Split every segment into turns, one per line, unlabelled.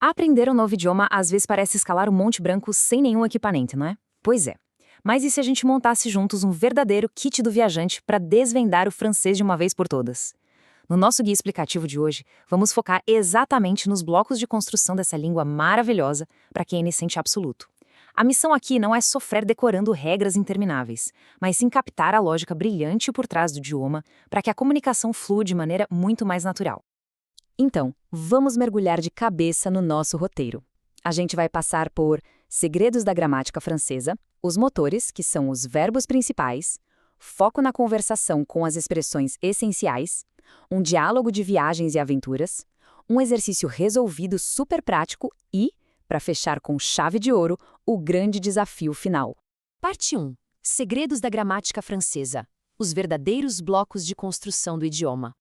Aprender um novo idioma às vezes parece escalar um monte branco sem nenhum equipamento, não é? Pois é. Mas e se a gente montasse juntos um verdadeiro kit do viajante para desvendar o francês de uma vez por todas? No nosso guia explicativo de hoje, vamos focar exatamente nos blocos de construção dessa língua maravilhosa para quem é iniciante absoluto. A missão aqui não é sofrer decorando regras intermináveis, mas sim captar a lógica brilhante por trás do idioma para que a comunicação flua de maneira muito mais natural. Então, vamos mergulhar de cabeça no nosso roteiro. A gente vai passar por segredos da gramática francesa, os motores, que são os verbos principais, foco na conversação com as expressões essenciais, um diálogo de viagens e aventuras, um exercício resolvido super prático e, para fechar com chave de ouro, o grande desafio final.
Parte 1. Segredos da gramática francesa. Os verdadeiros blocos de construção do idioma.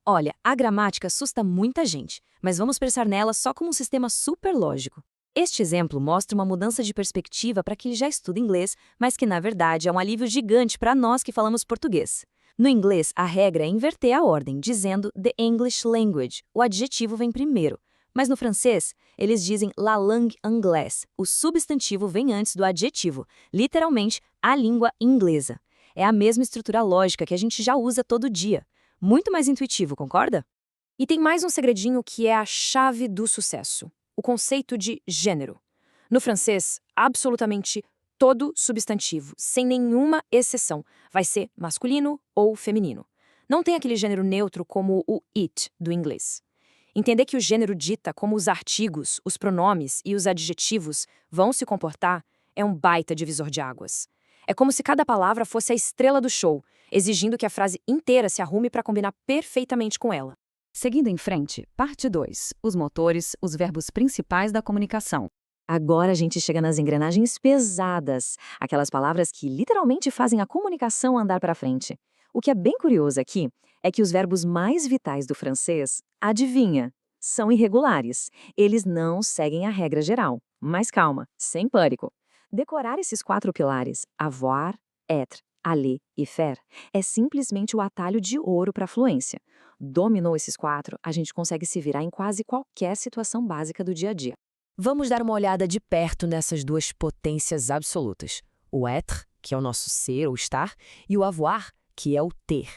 Olha, a gramática assusta muita gente, mas vamos pensar nela só como um sistema super lógico. Este exemplo mostra uma mudança de perspectiva para quem já estuda inglês, mas que na verdade é um alívio gigante para nós que falamos português. No inglês, a regra é inverter a ordem, dizendo the English language, o adjetivo vem primeiro. Mas no francês, eles dizem la langue anglaise, o substantivo vem antes do adjetivo, literalmente a língua inglesa. É a mesma estrutura lógica que a gente já usa todo dia. Muito mais intuitivo, concorda? E tem mais um segredinho que é a chave do sucesso, o conceito de gênero. No francês, absolutamente todo substantivo, sem nenhuma exceção, vai ser masculino ou feminino. Não tem aquele gênero neutro como o it do inglês. Entender que o gênero dita como os artigos, os pronomes e os adjetivos vão se comportar é um baita divisor de águas. É como se cada palavra fosse a estrela do show, exigindo que a frase inteira se arrume para combinar perfeitamente com ela.
Seguindo em frente, parte 2. Os motores, os verbos principais da comunicação.
Agora a gente chega nas engrenagens pesadas, aquelas palavras que literalmente fazem a comunicação andar para frente. O que é bem curioso aqui é que os verbos mais vitais do francês, adivinha, são irregulares. Eles não seguem a regra geral. Mas calma, sem pânico. Decorar esses 4 pilares, avoir, être, aller e faire, é simplesmente o atalho de ouro para a fluência. Dominou esses 4, a gente consegue se virar em quase qualquer situação básica do dia a dia.
Vamos dar uma olhada de perto nessas duas potências absolutas. O être, que é o nosso ser ou estar, e o avoir, que é o ter.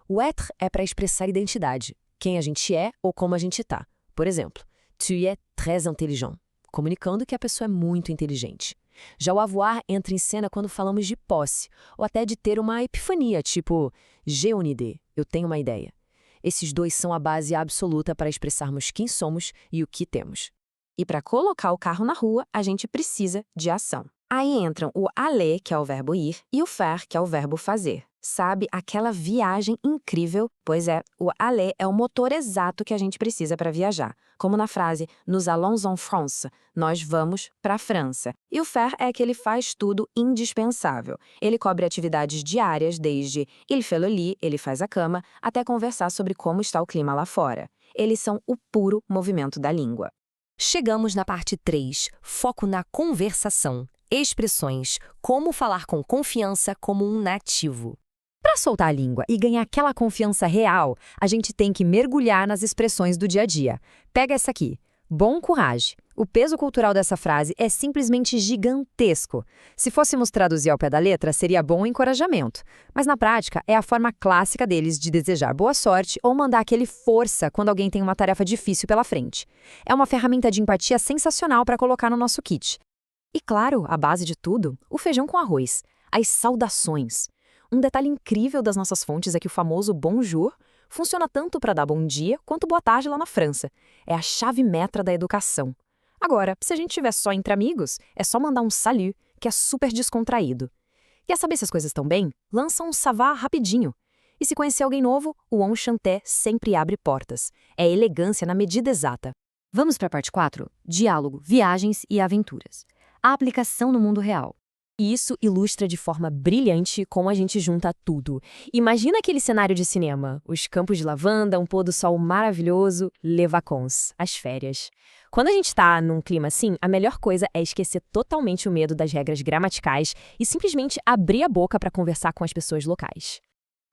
O être é para expressar identidade, quem a gente é ou como a gente está. Por exemplo, tu es très intelligent, comunicando que a pessoa é muito inteligente. Já o avoir entra em cena quando falamos de posse, ou até de ter uma epifania, tipo j'ai une idée, eu tenho uma ideia. Esses dois são a base absoluta para expressarmos quem somos e o que temos.
E para colocar o carro na rua, a gente precisa de ação. Aí entram o aller, que é o verbo ir, e o faire, que é o verbo fazer. Sabe, aquela viagem incrível? Pois é, o aller é o motor exato que a gente precisa para viajar. Como na frase nous allons en France, nós vamos para a França. E o faire é que ele faz tudo indispensável. Ele cobre atividades diárias, desde il fait le lit, ele faz a cama, até conversar sobre como está o clima lá fora. Eles são o puro movimento da língua.
Chegamos na parte 3, foco na conversação. Expressões, como falar com confiança como um nativo.
Para soltar a língua e ganhar aquela confiança real, a gente tem que mergulhar nas expressões do dia a dia. Pega essa aqui. Bon courage. O peso cultural dessa frase é simplesmente gigantesco. Se fôssemos traduzir ao pé da letra, seria bom encorajamento. Mas na prática, é a forma clássica deles de desejar boa sorte ou mandar aquele força quando alguém tem uma tarefa difícil pela frente. É uma ferramenta de empatia sensacional para colocar no nosso kit. E claro, a base de tudo, o feijão com arroz, as saudações. Um detalhe incrível das nossas fontes é que o famoso bonjour funciona tanto para dar bom dia quanto boa tarde lá na França. É a chave mestra da educação. Agora, se a gente estiver só entre amigos, é só mandar um salut, que é super descontraído. Quer saber se as coisas estão bem? Lança um ça va rapidinho. E se conhecer alguém novo, o enchanté sempre abre portas. É elegância na medida exata. Vamos para a parte 4? Diálogo, viagens e aventuras. A aplicação no mundo real.
E isso ilustra de forma brilhante como a gente junta tudo. Imagina aquele cenário de cinema, os campos de lavanda, um pôr do sol maravilhoso, les vacances, as férias. Quando a gente está num clima assim, a melhor coisa é esquecer totalmente o medo das regras gramaticais e simplesmente abrir a boca para conversar com as pessoas locais.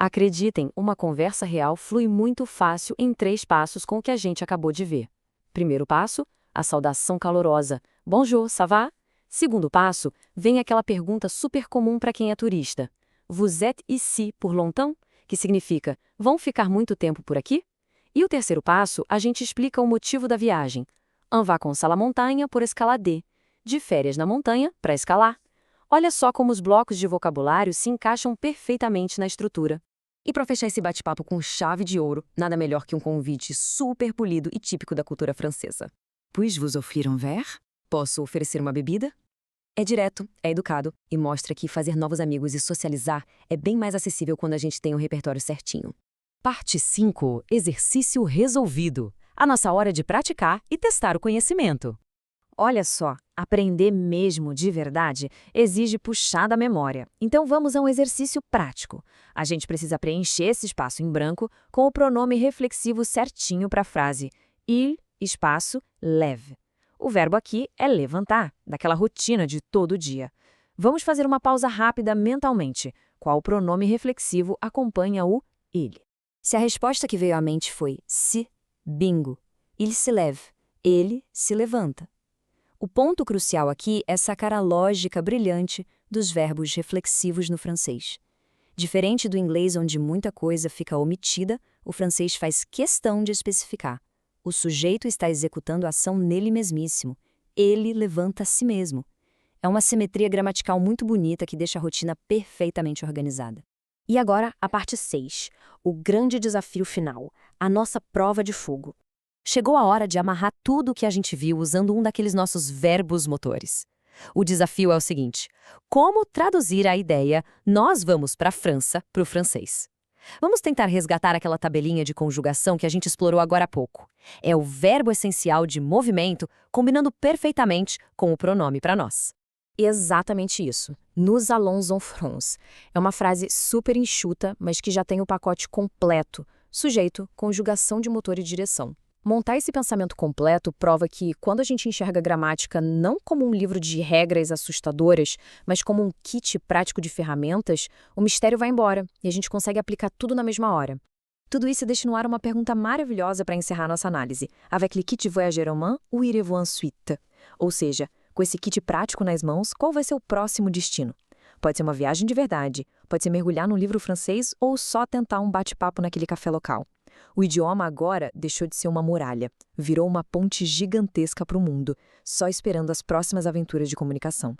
Acreditem, uma conversa real flui muito fácil em 3 passos com o que a gente acabou de ver. Primeiro passo,
a saudação calorosa. Bonjour, ça va? Segundo passo, vem aquela pergunta super comum para quem é turista. Vous êtes ici pour longtemps? Que significa, vão ficar muito tempo por aqui? E o terceiro passo, a gente explica o motivo da viagem. En vacances à la montagne pour escalader. De férias na montanha para escalar. Olha só como os blocos de vocabulário se encaixam perfeitamente na estrutura. E para fechar esse bate-papo com chave de ouro, nada melhor que um convite super polido e típico da cultura francesa. Puis vous offrir un verre? Posso oferecer uma bebida? É direto, é educado e mostra que fazer novos amigos e socializar é bem mais acessível quando a gente tem o repertório certinho. Parte 5. Exercício resolvido. A nossa hora de praticar e testar o conhecimento. Olha só, aprender mesmo de verdade exige puxar da memória. Então vamos a um exercício prático. A gente precisa preencher esse espaço em branco com o pronome reflexivo certinho para a frase il, espaço, lève. O verbo aqui é levantar, daquela rotina de todo dia. Vamos fazer uma pausa rápida mentalmente. Qual pronome reflexivo acompanha o il? Se a resposta que veio à mente foi se, bingo. Il se lève. Ele se levanta. O ponto crucial aqui é sacar a lógica brilhante dos verbos reflexivos no francês. Diferente do inglês, onde muita coisa fica omitida, o francês faz questão de especificar. O sujeito está executando a ação nele mesmíssimo. Ele levanta a si mesmo. É uma simetria gramatical muito bonita que deixa a rotina perfeitamente organizada. E agora, a parte 6. O grande desafio final. A nossa prova de fogo. Chegou a hora de amarrar tudo o que a gente viu usando um daqueles nossos verbos motores. O desafio é o seguinte: como traduzir a ideia nós vamos para a França para o francês? Vamos tentar resgatar aquela tabelinha de conjugação que a gente explorou agora há pouco. É o verbo essencial de movimento combinando perfeitamente com o pronome para nós. Exatamente isso. Nous allons en France. É uma frase super enxuta, mas que já tem o pacote completo. Sujeito, conjugação de motor e direção. Montar esse pensamento completo prova que, quando a gente enxerga a gramática não como um livro de regras assustadoras, mas como um kit prático de ferramentas, o mistério vai embora e a gente consegue aplicar tudo na mesma hora. Tudo isso deixa no ar uma pergunta maravilhosa para encerrar nossa análise. Avec le kit voyager en main ou irez-vous ensuite? Ou seja, com esse kit prático nas mãos, qual vai ser o próximo destino? Pode ser uma viagem de verdade, pode ser mergulhar num livro francês ou só tentar um bate-papo naquele café local. O idioma agora deixou de ser uma muralha, virou uma ponte gigantesca para o mundo, só esperando as próximas aventuras de comunicação.